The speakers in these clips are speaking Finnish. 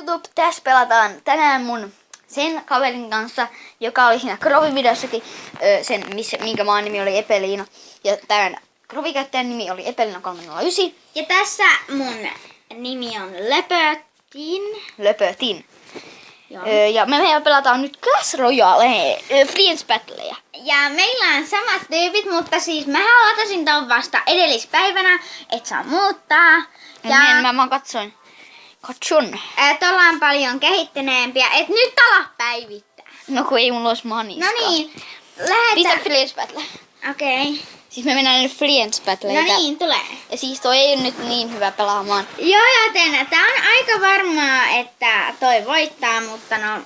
YouTube, tässä pelataan tänään sen kaverin kanssa, joka oli siinä Krovi-videossakin, minkä maan nimi oli Epeliina. Ja tämän Krovi-käyttäjän nimi oli Epeliina309. Ja tässä mun nimi on Löpötin. Ja me pelataan nyt Clash Royale, Friends Battleja. Ja meillä on samat tyypit, mutta siis mähän latasin ton vasta edellispäivänä, et saa muuttaa. Ja mä katson. Tuolla on paljon kehittyneempiä, et nyt ala päivittää. No kun ei mulla olisi maniskaa. No niin, Pistä Friends Battle. Okei. Okay. Siis me mennään nyt Friends Battleita. No niin, tulee. Ja siis toi ei ole nyt niin hyvä pelaamaan. Joo, joten tää on aika varmaa, että toi voittaa, mutta no...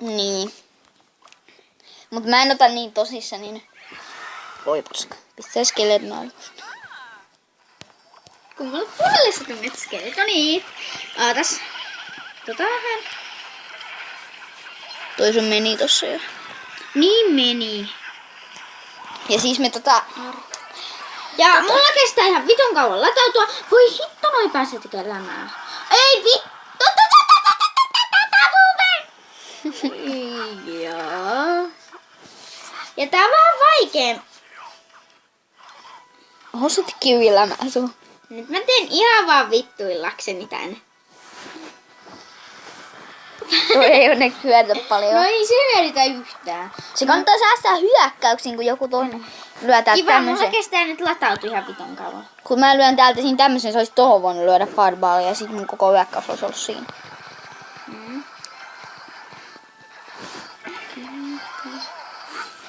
Niin. Mut mä en ota niin tosissa, niin... Voi paska. Pistää Skeleton-alkusta. Kun mulla puolessa tunnet Skeletonit. Ootas. Vähän. Toi sun meni tossa jo. Niin meni. Ja siis me Ja mulla kestää ihan vitun kauan latautua. Voi hitto, noi pääsee tekemään. Ei vittu. Joo. Ja tää on vähän vaikee. Oho, sä kivilämää sun. Nyt mä teen ihan vaan vittuillakseni tän. Toi ei onneksi hyödytä paljon. No ei se hyödytä yhtään. Se kannattaa säästää hyökkäyksiin, kun joku toinen lyö täältä Kiva, tämmösen. mulla kestää nyt latautua ihan vitun kauan. Kun mä lyön täältä siinä tämmösen, se olisi tohon voinut lyödä fireballia ja sit mun koko hyökkäys olisi ollut siinä.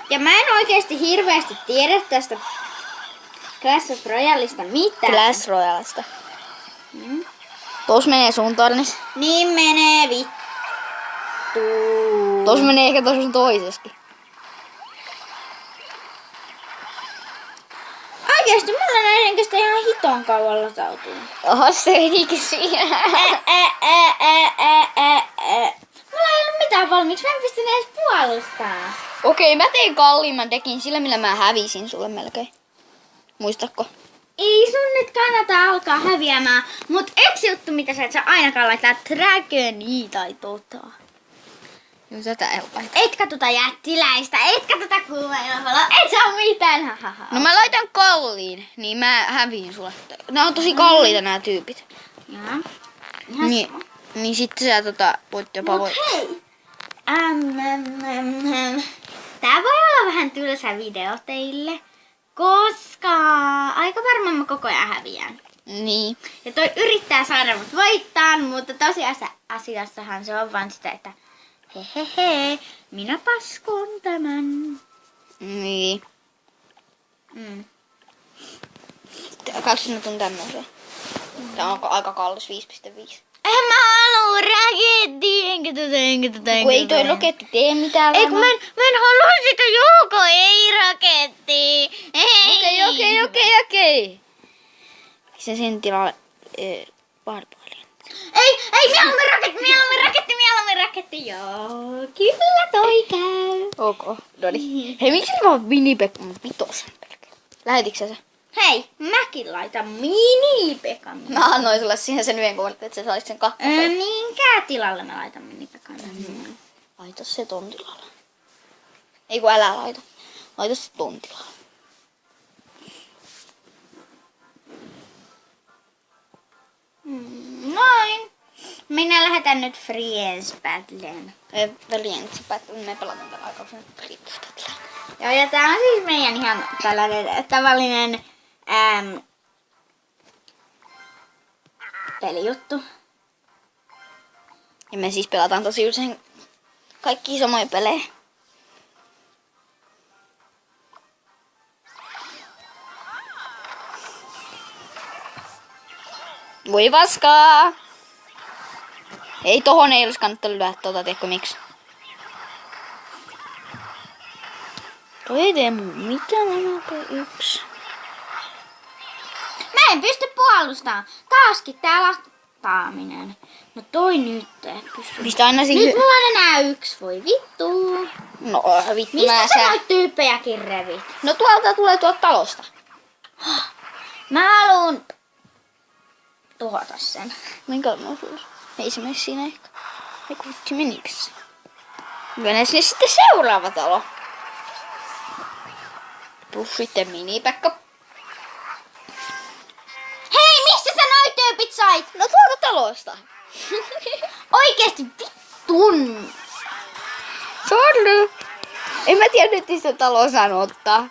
Ja mä en oikeesti hirveästi tiedä tästä Clash Royaleista mitään. Clash Royalesta. Tos menee sun tornis. Niin menee vittu. Tos menee ehkä tos sun toiseskin. Oikeesti mulla näiden kestä ihan hiton kauan latautuu. Oho, se menikin siinä. Mulla ei ollut mitään valmiiksi, mä en pystynyt edes puolustaa. Okei, mä tein kalliimman dekin sillä, millä mä hävisin sulle melkein. Muistatko? Ei sun nyt kannata alkaa häviämään, mut yksi juttu mitä sä et saa ainakaan laittaa Dragonia tai Joo, tätä ei laita. Etkä jättiläistä, etkä kuumailmapaloa, et saa mitään, hahaha. No mä laitan kalliin, niin mä häviin sulle. Nää on tosi kalliita nää tyypit. Joo. Ihan Niin sitten sä voit jopa voittaa. hei. Tää voi olla vähän tylsä video teille, koska aika varmaan mä koko ajan häviän. Niin. Ja toi yrittää saada mut voittaa, mutta tosiasiassahan se on vaan sitä, että hehehe, minä paskon tämän. Niin. Kaksi nyt on tämmöisiä. Tää on aika kallis, 5,5. En mä haluu raketti, enkä Kun ei toi roketti tee mitään. Ei kun mä en halua sitä Jouko, ei raketti. Okei. Se sen tilalle barbaalien. Ei, mieluummin raketti, joo. Kyllä toi käy. Ok, noniin. Hei, miksi mä oon Winnie-Pekka vitosen pelkään? Lähetitkö sä se? Hei, mäkin laitan mini-pekan. Mä annoin sulle siihen sen yhden kuvan, että sä saisit sen kakkosen. Minkä tilalle mä laitan mini-pekan? Laita se ton tilalle. Ei kun älä laita. Laita se ton tilalle. Noin. Minä lähetän nyt Friends Battleen. Me pelataan tällä aikaa sen Friends Battleen. Joo, ja tää on siis meidän ihan tällainen tavallinen pelijuttu. Ja me siis pelataan tosi usein kaikki samoja pelejä. Voi vaskaa! Ei tohon ei olisi kannattanut lyödä tiedätkö miksi? Toi ei tee mitään enää yksi. Mä en pysty puolustamaan. Taaskin tää lataaminen. No toi nyt ei pysty. Mistä aina siihen... Nyt mulla on enää yksi, voi vittu. No vittu Mistä sä noit tyyppejäkin revit? No tuolta tulee tuolta talosta. Mä haluun tuhota sen. Minkä osuus? Ei se mene siinä ehkä. Eiku vitsi meniks? Mene sinne sitten seuraava talo. Plus sitten Mini-Pekka. Hei, missä sä noi tyypit sait? No tuolta talosta. Oikeesti vittun. Sorry. En mä tiedä nyt sitä taloa sanottaa.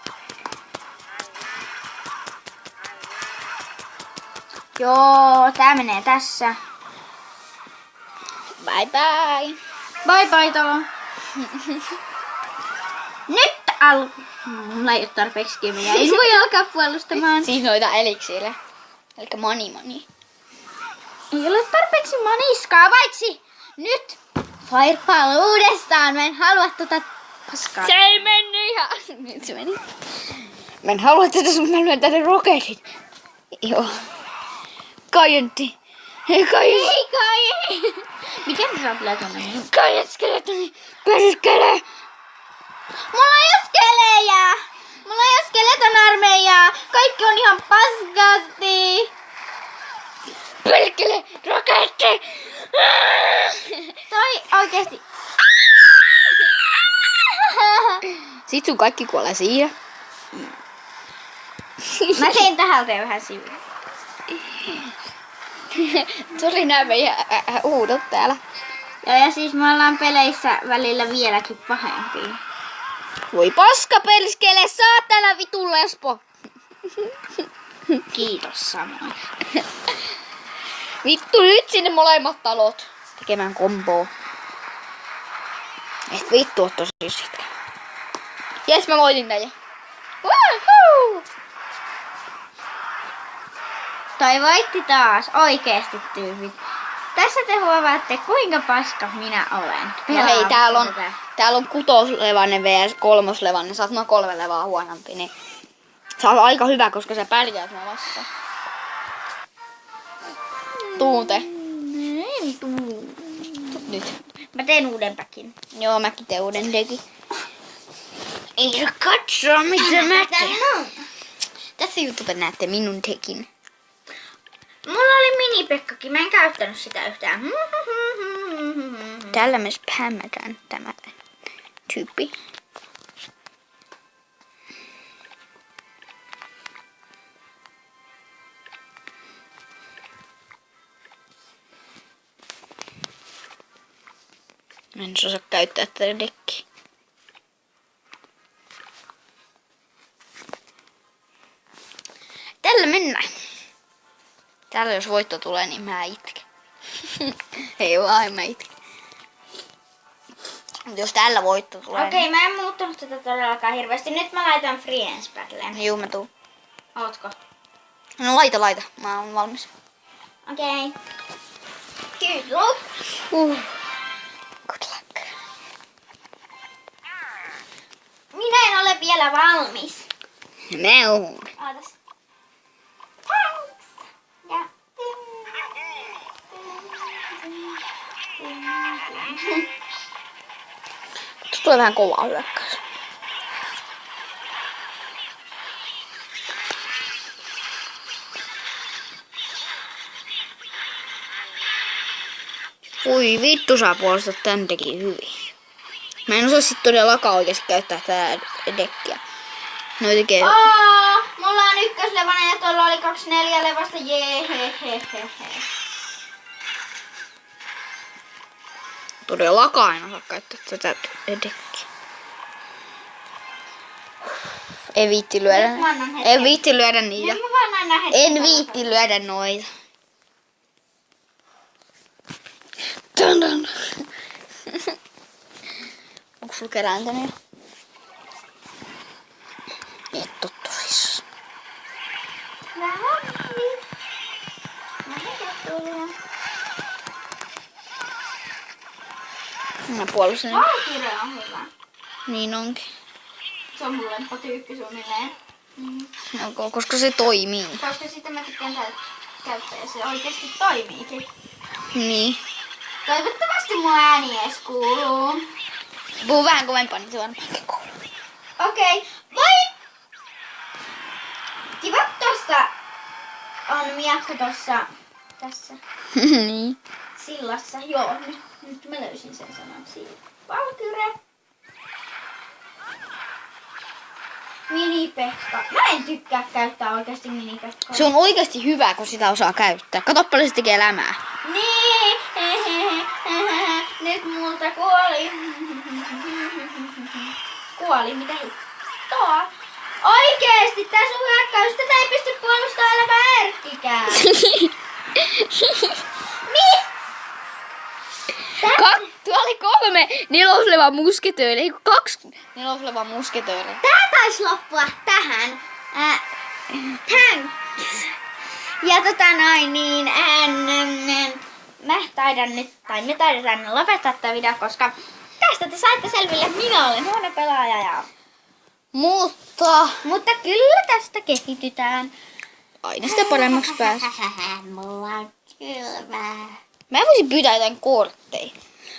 Joo, tää menee tässä. Bye bye. Bye bye talo. Nyt mulla ei oo tarpeeksi kemiä. En voi alkaa puolustamaan. Siis noita eliksiille. Elikkä mani. Ei ole tarpeeksi maniskaa, paitsi nyt Fireball uudestaan. Mä en halua tota paskaa. Se ei mennyt ihan. Nyt se meni. Mä en halua tätä sun, mä lyön tänne roketit. Joo. Kaientti. Hei kaientti. Ei kai! Miten sä saat tonne minun? Kaientskeletoni. Perskele. Mulla ei oo skelejä! Mulla ei oo skeleton armeijaa! Kaikki on ihan paskasti! Perkele. Roketti. Toi oikeesti... Sit sun kaikki kuolee siinä. Mä tein tähältä vähän sivuun. Sori nää meidän uudot täällä. Ja siis me ollaan peleissä välillä vieläkin pahempia. Voi paska perskele, saatana vitun lesbo. Kiitos samoin. Vittu nyt sinne molemmat talot. Tekemään komboa. Et vittu oot tosi sitkeä. Jes mä voitin näin. Woohoo! Toi voitti taas, oikeesti tyypit. Tässä te huomaatte, kuinka paska minä olen. No hei, Pelaamassa tätä. täällä on 6-levanen vs 3-levanen. Sä oot noin 3 levaa huonompi, niin sä oot aika hyvä, koska sä pärjäät mua vastaan. Tuute. Ei tuu. Nyt. Mä teen uuden päkin. Joo, mäkin teen uuden dekin. Ei katsoa mitä mä teen. Tässä YouTubessa näette minun dekin. Mulla oli mini-Pekkakin, mä en käyttänyt sitä yhtään. Tällä me spämmätään tämä tyyppi. Mä en osaa käyttää tätä dekkiä. Tällä mennään. Täällä jos voitto tulee, niin mä itken. Ei vaan, en mä itken. Mut jos tällä voitto tulee, Okei, mä en muuttanut tätä todellakaan hirveästi. Nyt mä laitan Friends Battleen. niin juu mä tuun. Ootko? No laita. Mä oon valmis. Okei. Good luck. Good luck. Minä en ole vielä valmis. Mä oon. Ootas. Thanks. Ja. Tuosta tulee vähän kovaa hyökkäys. Voi vittu, sä puolustat tän teki hyvin. Mä en osaa sit todellakaan oikeesti käyttää tää dekkiä. Noi tekee... Mulla on ykköslevanen ja tuolla oli 24 levasta. Jehehehehe. Todellakaan en osaa käyttää tätä dekkiä. En viitti lyödä. Nyt mä annan hetken. En viitti lyödä niitä. Nyt mä vaan aina hetken. En viitti lyödä noita. Dun. Onko sulla kerääntänyt? Et oo tosissaan. Mä puolustan. Valkyrie on hyvä. Niin onkin. Se on mun lempatyyppi suunnilleen. No, koska se toimii. Koska sitten mä tykkään käyttää ja se oikeesti toimiikin. Niin. Toivottavasti mun ääni edes kuuluu. Puhuu vähän kovempaa, niin se varmaankin kuuluu. Okei, vai? Kiva tossa on miakka tossa. Tässä. Niin. Sillassa, joo. Nyt mä löysin sen sanan siitä. Valkyre. Mini-Pekka. Mä en tykkää käyttää oikeasti Mini-Pekkaa. Se on oikeasti hyvä, kun sitä osaa käyttää. Kato paljon se tekee lämää. Niin. Nyt multa kuoli. Kuoli, mitä hittoa? Oikeesti, tää sun hyökkäys, tätä ei pysty puolustamaan elämää Erkkikään. Tuo oli 3 neloslevan musketööriä, ei 2 neloslevan musketööriä. Tää taisi loppua tähän. Thanks. Ja me taidetaan lopettaa tää video, koska tästä te saitte selville, että minä olen huono pelaaja. Ja... Mutta kyllä tästä kehitytään. Aina sitä paremmaksi pääsee. Mulla on kylmää. Mä voisin pyytää jotain kortteja.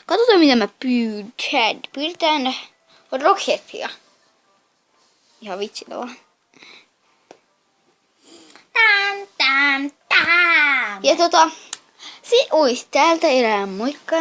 Katsotaan mitä mä pyydän. Pyydetään Rocketia. Ihan vitsillä vaan. Tam. Ja uis täältä erää moikka.